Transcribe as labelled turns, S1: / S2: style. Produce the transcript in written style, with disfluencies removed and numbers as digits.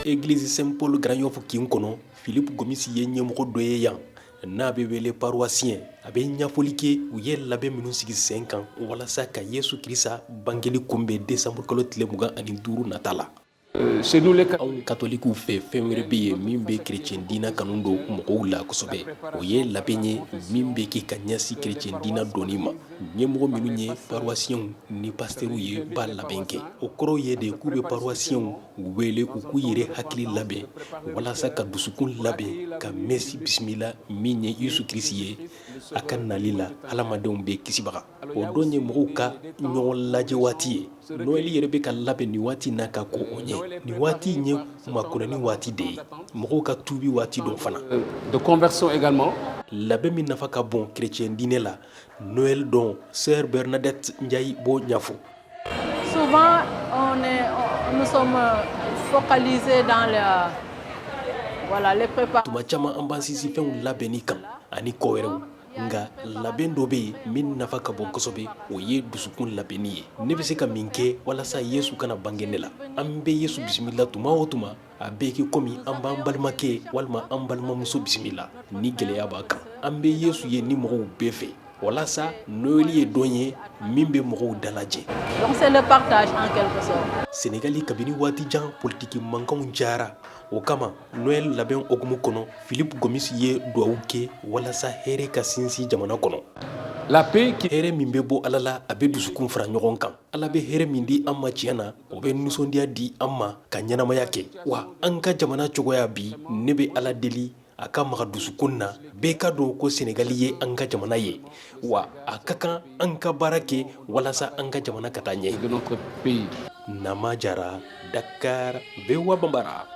S1: Église Saint-Paul Grand Yoff kin kɔnɔ Philippe Gomis ye ɲɛmɔgɔ dɔ ye yan n'a bɛ wele paroissien a bɛ ɲɛfɔli kɛ u ye labɛn minnu sigi sen kan walasa ka Yesu Kirisa bangeli kunbɛn décembre kalo tile 25 nata la.
S2: Chez nous les
S1: catholiques fɛ fɛn wɛrɛ bɛ yen min bɛ chrétien diina kanu don mɔgɔw la kosɛbɛ o ye labɛn ye min bɛ kɛ ka ɲɛsin chrétien diina donni ma ɲɛmɔgɔ minnu ye paroissiens ni pasteurs ye ba labɛn kɛ o kɔrɔ ye de k'u bɛ paroissiens wele u k'u yɛrɛ hakili labɛn walasa ka dusukun labɛn ka mɛsi bisimila min ye Yesu Kirisi ye a ka nali la hadamadenw bɛ kisibaga o don ye mɔgɔw ka ɲɔgɔn lajɛ waati ye Noël yɛrɛ bɛ ka labɛn nin waati n'a ka ko o ɲɛ nin waati in ye makonani waati de ye mɔgɔw ka tuubi waati dɔ fana
S2: de conversion également.
S1: labɛn min nafa ka bon chrétien diinɛ la Noël don sœur Bernadette Ndiaye b'o ɲɛfɔ.
S3: Souvent nous sommes focalisés dans les préparatifs.
S1: Tuma caman an b'an sinsin fɛnw labɛnni kan ani kɔ wɛrɛw nga labɛn dɔ bɛ yen min nafa ka bon kosɛbɛ o ye dusukun labɛnni ye ne bɛ se ka min kɛ walasa Yesu kana bange ne la an bɛ Yesu bisimila tuma o tuma a bɛ kɛ komi an b'an balimakɛ walima an balimamuso bisimila ni gɛlɛya b'a kan an bɛ Yesu ye ni mɔgɔw bɛɛ fɛ walasa Noël ye don ye min bɛ mɔgɔw dalajɛ.
S3: Donc c'est le partage en quelque sorte.
S1: Sénégali kabini waati jan politiki mankanw cayara o kama Noël labɛn okumu kɔnɔ Philippe Gomis ye duwawu kɛ walasa hɛrɛ ka sinsin jamana kɔnɔ.
S2: La paix qui
S1: hɛrɛ min bɛ bɔ Ala la a bɛ dusukun fara ɲɔgɔn kan Ala bɛ hɛrɛ min di an ma tiɲɛ na o bɛ nisɔndiya di an ma ka ɲɛnamaya kɛ wa an ka jamana cogoya bi ne bɛ Ala deli a ka maga dusukun na bɛɛ ka dɔn ko Sénégali ye an ka jamana ye wa a ka kan an ka baara kɛ walasa an ka jamana ka taa ɲɛ.
S2: de notre pays.
S1: Nama Jara, Dakar, Bewa Bambara.